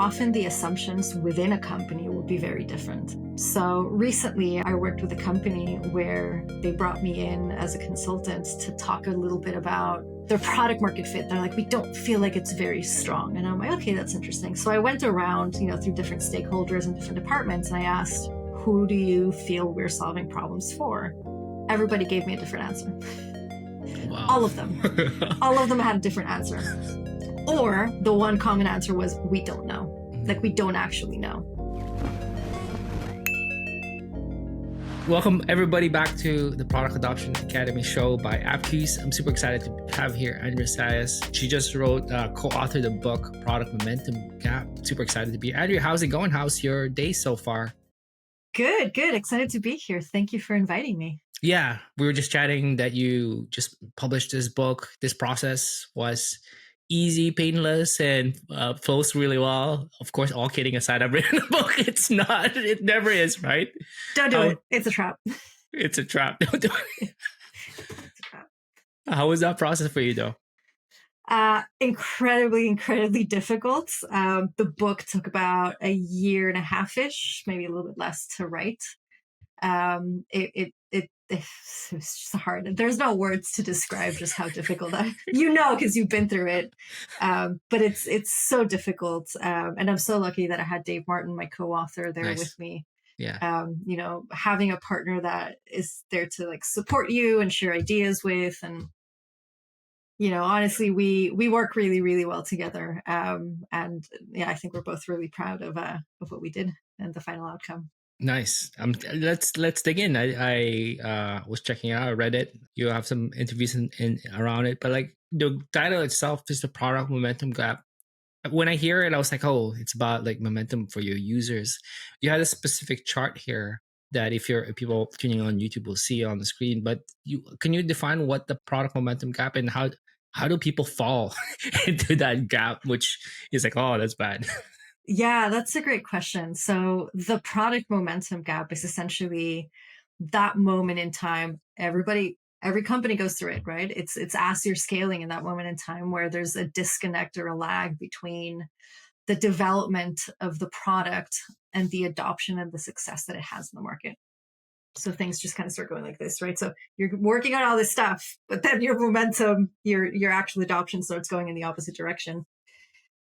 often the assumptions within a company will be very different. So recently I worked with a company where they brought me in as a consultant to talk a little bit about their product market fit. They're like, we don't feel like it's very strong. And I'm like, okay, that's interesting. So I went around, through different stakeholders and different departments, and I asked, who do you feel we're solving problems for? Everybody gave me a different answer. Wow. All of them. All of them had a different answer. Or the one common answer was, we don't know. Like, we don't actually know. Welcome everybody back to the Product Adoption Academy show by Appkeys. I'm super excited to have here Andrea Saez. She just co-authored the book, Product Momentum Gap. Super excited to be here. Andrea, how's it going? How's your day so far? Good. Excited to be here. Thank you for inviting me. Yeah, we were just chatting that you just published this book. This process was easy, painless, and flows really well. Of course, all kidding aside, I've written a book. It's not. It never is, right? Don't do it. It's a trap. It's a trap. Don't do it. It's a trap. How was that process for you, though? Incredibly difficult. The book took about a year and a half-ish, maybe a little bit less, to write. It's just hard. There's no words to describe just how difficult that, because you've been through it. But it's so difficult. And I'm so lucky that I had Dave Martin, my co-author, there with me. Yeah. Having a partner that is there to support you and share ideas with. And, honestly, we work really, really well together. And yeah, I think we're both really proud of what we did and the final outcome. Nice. Let's dig in. I was checking out. I read it. You have some interviews in around it, but the title itself is the Product Momentum Gap. When I hear it, I was like, oh, it's about momentum for your users. You had a specific chart here that if people tuning on YouTube will see on the screen. But can you define what the Product Momentum Gap and how do people fall into that gap, which is oh, that's bad. Yeah, that's a great question. So the product momentum gap is essentially that moment in time. Every company goes through it, right? It's as you're scaling in that moment in time where there's a disconnect or a lag between the development of the product and the adoption and the success that it has in the market. So things just kind of start going like this, right? So you're working on all this stuff, but then your momentum, your actual adoption starts going in the opposite direction.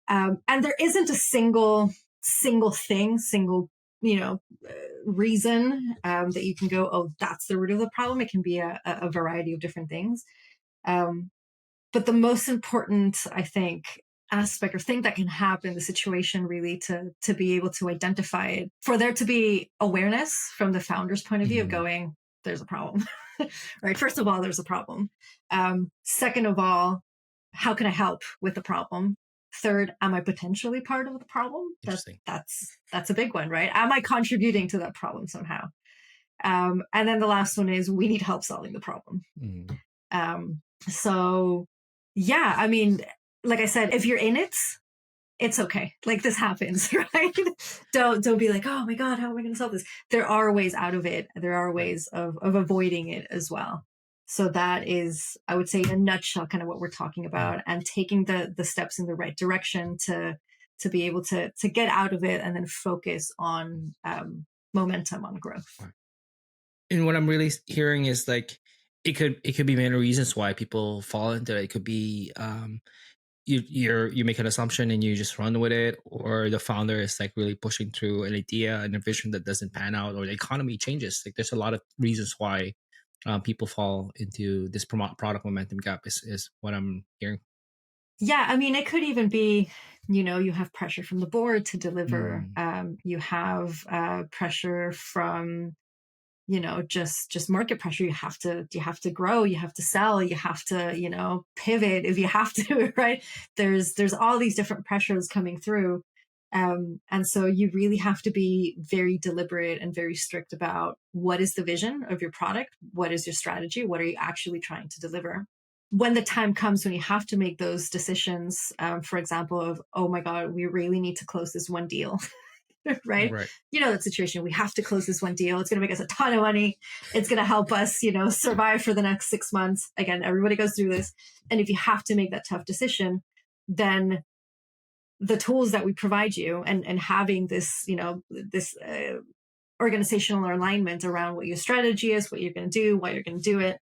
And there isn't a single thing, reason that you can go, oh, that's the root of the problem. It can be a variety of different things. But the most important, I think, aspect or thing that can happen in the situation really to be able to identify it, for there to be awareness from the founder's point of view of going, there's a problem, right? First of all, there's a problem. Second of all, how can I help with the problem? Third, am I potentially part of the problem? That's a big one, right? Am I contributing to that problem somehow? And then the last one is we need help solving the problem. So yeah, I mean, like I said, if you're in it, it's okay. This happens, right? Don't be like, oh my God, how am I going to solve this? There are ways out of it. There are ways of avoiding it as well. So that is, I would say, in a nutshell, kind of what we're talking about, and taking the steps in the right direction to be able to get out of it and then focus on momentum, on growth. And what I'm really hearing is it could be many reasons why people fall into it. It could be you make an assumption and you just run with it, or the founder is really pushing through an idea and a vision that doesn't pan out, or the economy changes. There's a lot of reasons why people fall into this product momentum gap is what I'm hearing. Yeah, I mean, it could even be, you have pressure from the board to deliver. You have pressure from, just market pressure. You have to grow, you have to sell, you have to, pivot if you have to, right? There's all these different pressures coming through. And so you really have to be very deliberate and very strict about what is the vision of your product? What is your strategy? What are you actually trying to deliver? When the time comes when you have to make those decisions, for example, of, oh my God, we really need to close this one deal, right? That situation, we have to close this one deal. It's going to make us a ton of money. It's going to help us, survive for the next 6 months. Again, everybody goes through this. And if you have to make that tough decision, then the tools that we provide you and having this, this organizational alignment around what your strategy is, what you're going to do, why you're going to do it,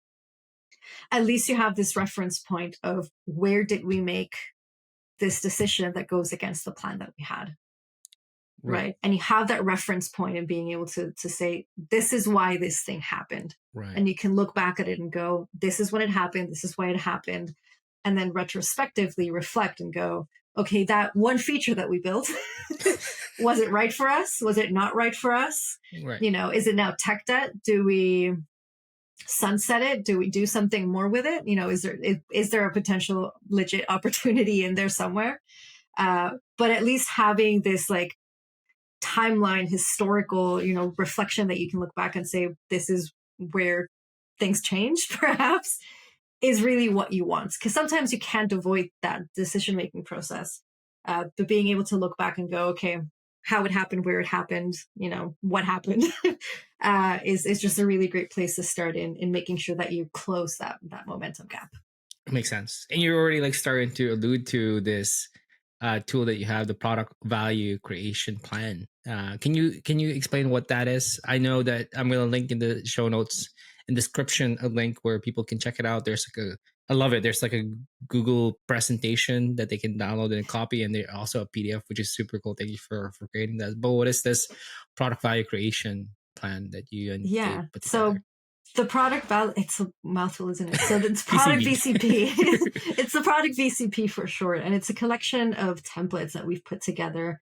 at least you have this reference point of where did we make this decision that goes against the plan that we had. Right. And you have that reference point and being able to say, this is why this thing happened. Right. And you can look back at it and go, this is when it happened. This is why it happened. And then retrospectively reflect and go, okay, that one feature that we built, was it right for us? Was it not right for us? Right. Is it now tech debt? Do we sunset it? Do we do something more with it? Is there a potential legit opportunity in there somewhere? But at least having this like timeline, historical, reflection that you can look back and say, this is where things changed, perhaps, is really what you want. Because sometimes you can't avoid that decision-making process. But being able to look back and go, okay, how it happened, where it happened, what happened, is just a really great place to start in making sure that you close that momentum gap. Makes sense. And you're already like starting to allude to this tool that you have, the product value creation plan. Can you explain what that is? I know that I'm going to link in the show notes and description a link where people can check it out. There's I love it. There's like a Google presentation that they can download and copy, and there's also a PDF, which is super cool. Thank you for creating that. But what is this product value creation plan that you and Dave put together? So the product value, it's a mouthful, isn't it? So it's product VCP. It's the product VCP for short. And it's a collection of templates that we've put together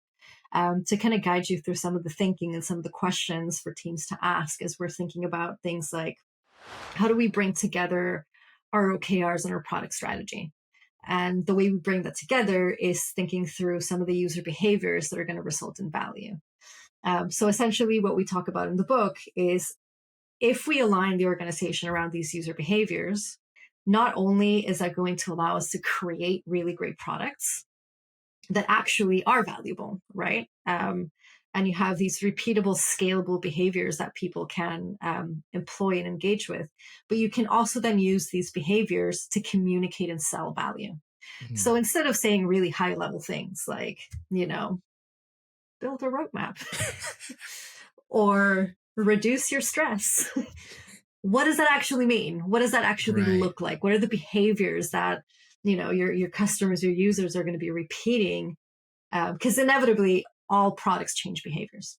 to kind of guide you through some of the thinking and some of the questions for teams to ask as we're thinking about things like, how do we bring together our OKRs and our product strategy? And the way we bring that together is thinking through some of the user behaviors that are going to result in value. So essentially what we talk about in the book is, if we align the organization around these user behaviors, not only is that going to allow us to create really great products that actually are valuable, right? And you have these repeatable, scalable behaviors that people can employ and engage with, but you can also then use these behaviors to communicate and sell value. Mm-hmm. So instead of saying really high level things like, build a roadmap or reduce your stress. What does that actually mean? What does that actually look like? What are the behaviors that, your customers, your users are going to be repeating? Because inevitably all products change behaviors,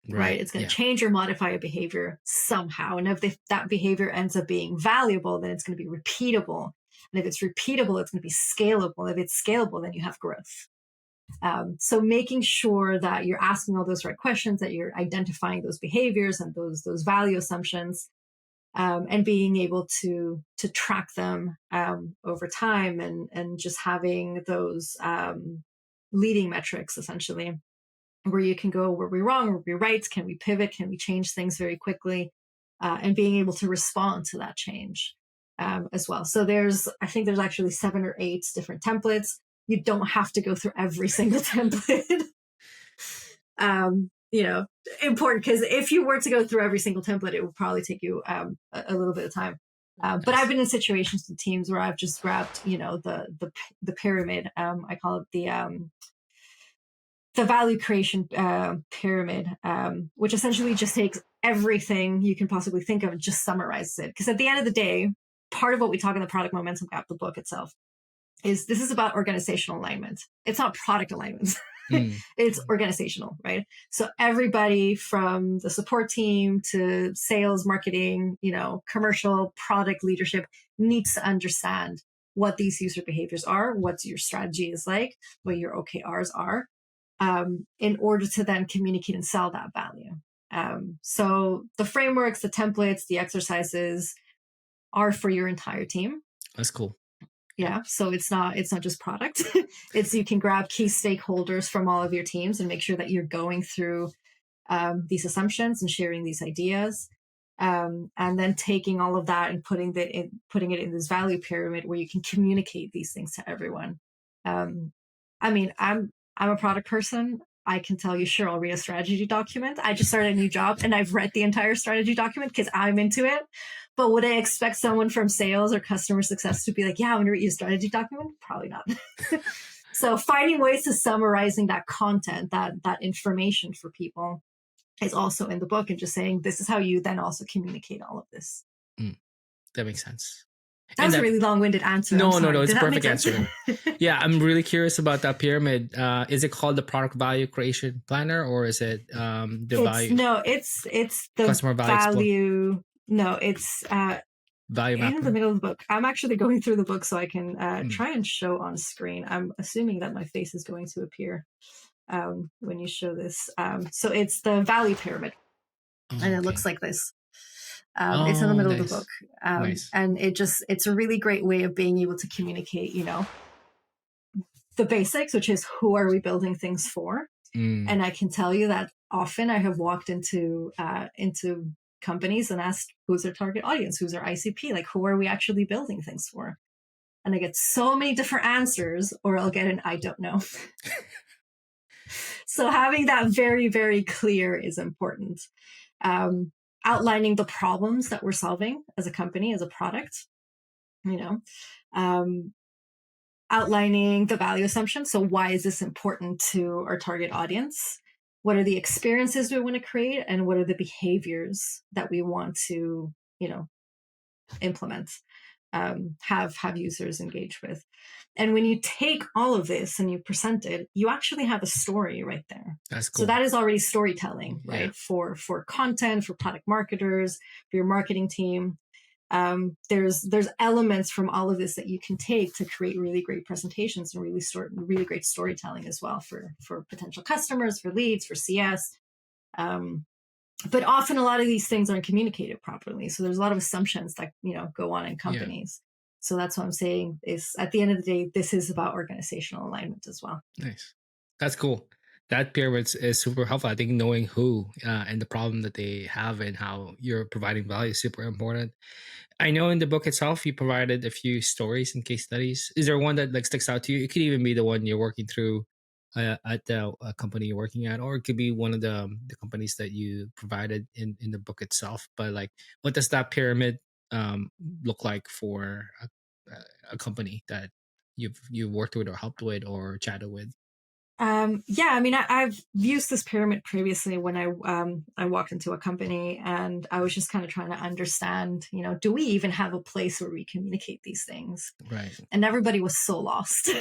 right? It's going to change or modify a behavior somehow. And if that behavior ends up being valuable, then it's going to be repeatable. And if it's repeatable, it's going to be scalable. If it's scalable, then you have growth. So making sure that you're asking all those right questions, that you're identifying those behaviors and those value assumptions, and being able to track them over time, and just having those leading metrics, essentially, where you can go, were we wrong, were we right, can we pivot, can we change things very quickly, and being able to respond to that change as well. So I think there's actually 7 or 8 different templates. You don't have to go through every single template. Important, because if you were to go through every single template, it would probably take you a little bit of time. But I've been in situations with teams where I've just grabbed, the pyramid. I call it the value creation pyramid, which essentially just takes everything you can possibly think of and just summarizes it. Because at the end of the day, part of what we talk in the Product Momentum Gap, the book itself, is this is about organizational alignment. It's not product alignment. It's organizational, right? So everybody from the support team to sales, marketing, commercial, product leadership needs to understand what these user behaviors are, what your strategy is like, what your OKRs are, in order to then communicate and sell that value. So the frameworks, the templates, the exercises are for your entire team. That's cool. Yeah. So it's not just product. You can grab key stakeholders from all of your teams and make sure that you're going through these assumptions and sharing these ideas. And then taking all of that and putting it in this value pyramid where you can communicate these things to everyone. I'm a product person. I can tell you, sure, I'll read a strategy document. I just started a new job and I've read the entire strategy document because I'm into it. But would I expect someone from sales or customer success to be like, yeah, I'm going to read a strategy document? Probably not. So finding ways to summarizing that content, that information for people is also in the book, and just saying this is how you then also communicate all of this. That makes sense. That was a really long-winded answer. No, no, it's a perfect answer. Yeah, I'm really curious about that pyramid. Is it called the product value creation planner, or is it the value? No, it's the customer value. No, it's value mapper. in the middle of the book. I'm actually going through the book so I can try and show on screen. I'm assuming that my face is going to appear when you show this. So it's the value pyramid, and it looks like this. It's in the middle of the book. And it's a really great way of being able to communicate, the basics, which is who are we building things for? And I can tell you that often I have walked into companies and asked who's their target audience, who's their ICP, like who are we actually building things for? And I get so many different answers, or I'll get an I don't know. So having that very, very clear is important. Outlining the problems that we're solving as a company, as a product, outlining the value assumption. So why is this important to our target audience? What are the experiences we want to create, and what are the behaviors that we want to, implement, have users engage with? And when you take all of this and you present it, you actually have a story right there. That's cool. So that is already storytelling, right? For content, for product marketers, for your marketing team. There's elements from all of this that you can take to create really great presentations and really great storytelling as well for potential customers, for leads, for CS. But often a lot of these things aren't communicated properly. So there's a lot of assumptions that, go on in companies. So that's what I'm saying is, at the end of the day, this is about organizational alignment as well. Nice. That's cool. That pyramid is super helpful. I think knowing who and the problem that they have and how you're providing value is super important. I know in the book itself, you provided a few stories and case studies. Is there one that sticks out to you? It could even be the one you're working through at the company you're working at, or it could be one of the companies that you provided in the book itself. But what does that pyramid look like for a company that you've worked with or helped with or chatted with? I mean, I've used this pyramid previously when I walked into a company, and I was just kind of trying to understand, do we even have a place where we communicate these things? Right. And everybody was so lost.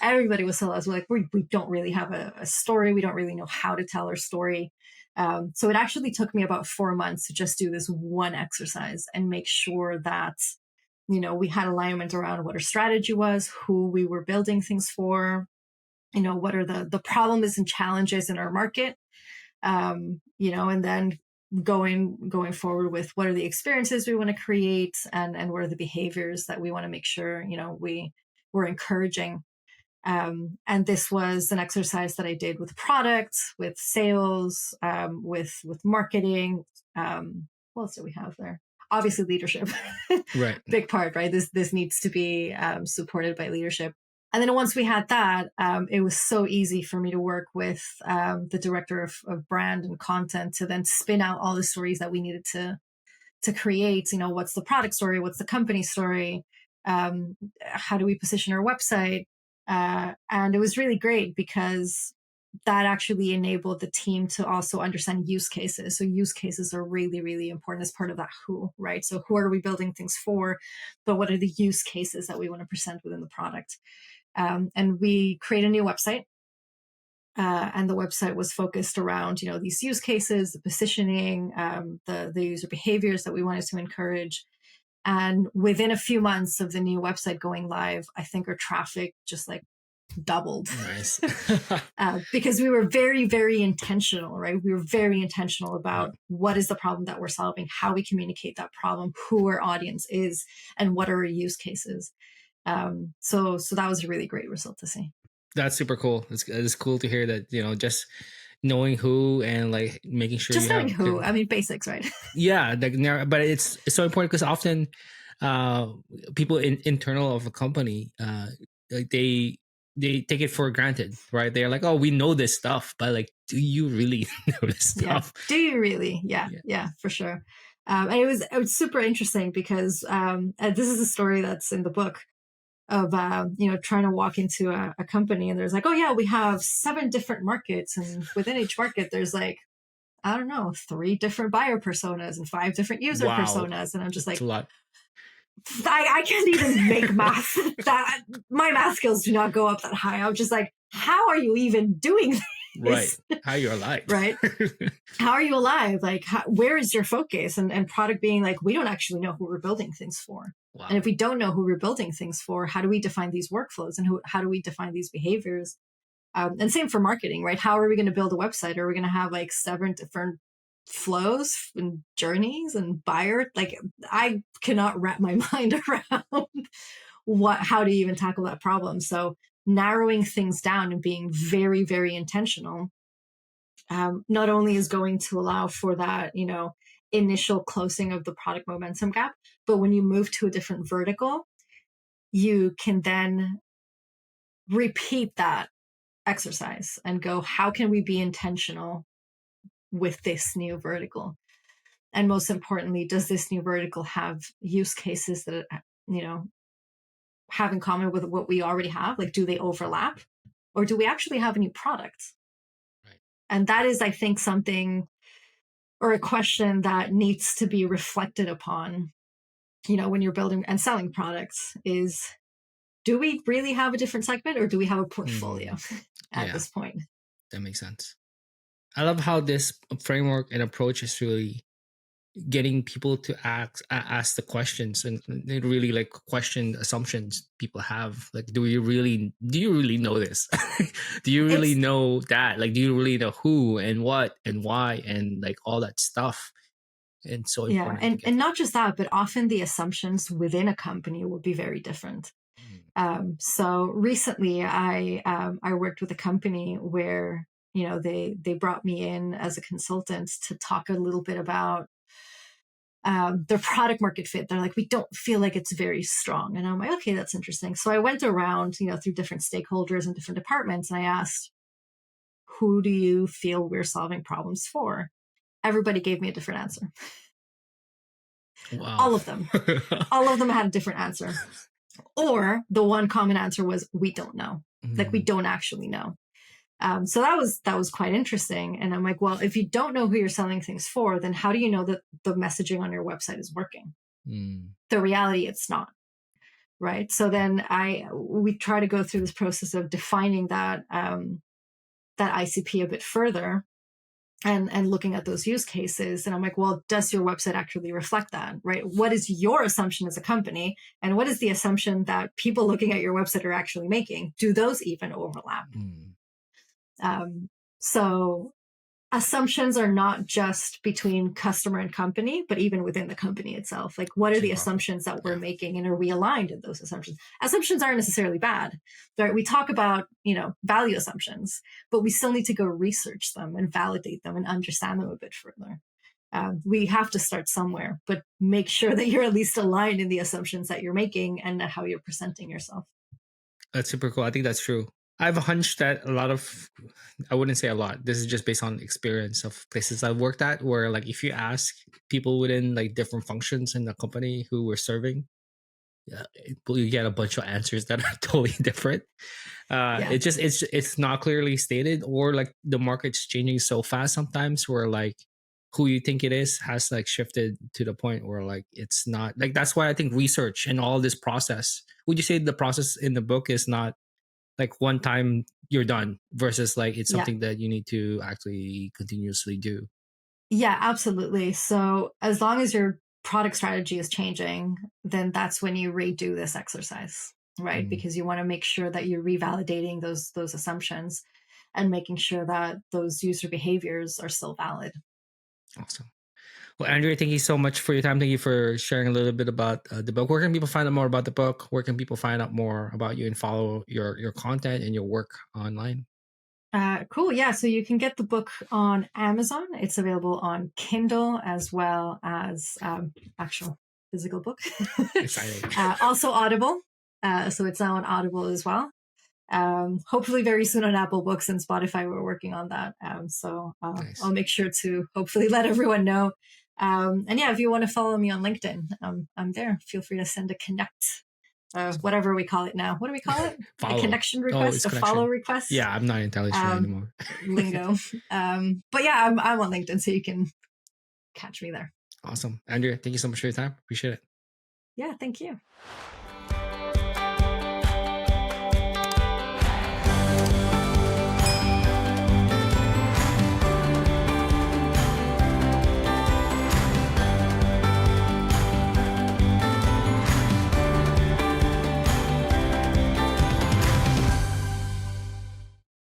Everybody was so lost. We're like, we don't really have a story. We don't really know how to tell our story. So it actually took me about 4 months to just do this one exercise and make sure that, we had alignment around what our strategy was, who we were building things for, what are the problems and challenges in our market, and then going forward with what are the experiences we want to create, and what are the behaviors that we want to make sure, we're encouraging. And this was an exercise that I did with product, with sales, with marketing. What else do we have there? Obviously leadership, right? Big part, right? This needs to be supported by leadership. And then once we had that, it was so easy for me to work with the director of brand and content to then spin out all the stories that we needed to create. What's the product story? What's the company story? How do we position our website? And it was really great because that actually enabled the team to also understand use cases. So use cases are really, really important as part of that who, right? So who are we building things for? But what are the use cases that we want to present within the product? And we create a new website. And the website was focused around, these use cases, the positioning, the user behaviors that we wanted to encourage. And within a few months of the new website going live, I think our traffic just doubled. Nice. Because we were very, very intentional, right? We were very intentional about what is the problem that we're solving, how we communicate that problem, who our audience is, and what are our use cases. So that was a really great result to see. That's super cool. It's cool to hear that, just knowing who and making sure just knowing who. I mean, basics, right? Yeah, but it's so important because often people internal of a company, they take it for granted, right? They're like, oh, we know this stuff, but do you really know this stuff? Yeah. Do you really? Yeah, for sure. And it was super interesting because this is a story that's in the book. trying to walk into a company and there's like, oh yeah, we have 7 different markets, and within each market there's like, I don't know, 3 different buyer personas and 5 different user personas. And I'm just That's like, a lot. I can't even make math. That my math skills do not go up that high. I'm just like, how are you even doing this? Right. How are you alive? Right. How are you alive? Like, where is your focus? And product being like, we don't actually know who we're building things for. Wow. And if we don't know who we're building things for, how do we define these workflows, and how do we define these behaviors? And same for marketing, right? How are we going to build a website? Are we going to have like 7 different flows and journeys and buyer? Like, I cannot wrap my mind around how to even tackle that problem. So narrowing things down and being very, very intentional, not only is going to allow for that, initial closing of the product momentum gap, but when you move to a different vertical, you can then repeat that exercise and go, how can we be intentional with this new vertical? And most importantly, does this new vertical have use cases that, have in common with what we already have? Like, do they overlap, or do we actually have a new product? Right. And that is, I think, something, or a question that needs to be reflected upon, when you're building and selling products, is, do we really have a different segment, or do we have a portfolio at this point? That makes sense. I love how this framework and approach is really getting people to ask the questions and really like question assumptions people have. Like, do you really know this? Do you really know that? Like, do you really know who and what and why and like all that stuff? And so important. Yeah, and not just that, but often the assumptions within a company will be very different. So recently, I worked with a company where they brought me in as a consultant to talk a little bit about their product market fit. They're like, we don't feel like it's very strong. And I'm like, okay, that's interesting. So I went around, through different stakeholders and different departments, and I asked, who do you feel we're solving problems for? Everybody gave me a different answer. Wow. All of them. All of them had a different answer. Or the one common answer was, we don't know. Like, we don't actually know. So that was quite interesting. And I'm like, well, if you don't know who you're selling things for, then how do you know that the messaging on your website is working? The reality, it's not. Right. So then we try to go through this process of defining that ICP a bit further and looking at those use cases. And I'm like, well, does your website actually reflect that? Right? What is your assumption as a company? And what is the assumption that people looking at your website are actually making? Do those even overlap? So assumptions are not just between customer and company, but even within the company itself. Like, what are the assumptions that we're making, and are we aligned in those assumptions? Assumptions aren't necessarily bad. Right? We talk about, value assumptions, but we still need to go research them and validate them and understand them a bit further. We have to start somewhere, but make sure that you're at least aligned in the assumptions that you're making and how you're presenting yourself. That's super cool. I think that's true. I have a hunch that a lot of, I wouldn't say a lot, this is just based on experience of places I've worked at, where like if you ask people within like different functions in the company who we're serving, you get a bunch of answers that are totally different. It's not clearly stated, or like the market's changing so fast sometimes where like who you think it is has like shifted to the point where like it's not like, that's why I think research and all this process, would you say the process in the book is not like one time you're done versus like it's something that you need to actually continuously do? Yeah, absolutely. So as long as your product strategy is changing, then that's when you redo this exercise, right? Because you want to make sure that you're revalidating those assumptions and making sure that those user behaviors are still valid. Awesome. Well, Andrea, thank you so much for your time. Thank you for sharing a little bit about the book. Where can people find out more about the book? Where can people find out more about you and follow your content and your work online? Cool. Yeah. So you can get the book on Amazon. It's available on Kindle as well as actual physical book. Exciting. Also Audible. So it's now on Audible as well. Hopefully very soon on Apple Books and Spotify. We're working on that. Nice. I'll make sure to hopefully let everyone know. And yeah, if you want to follow me on LinkedIn, I'm there. Feel free to send a connect whatever we call it now. What do we call it? Follow. A connection Oh, request, it's a connection. follow request. Yeah, I'm not entirely sure anymore. Lingo. But yeah, I'm on LinkedIn, so you can catch me there. Awesome. Andrea, thank you so much for your time. Appreciate it. Yeah, thank you.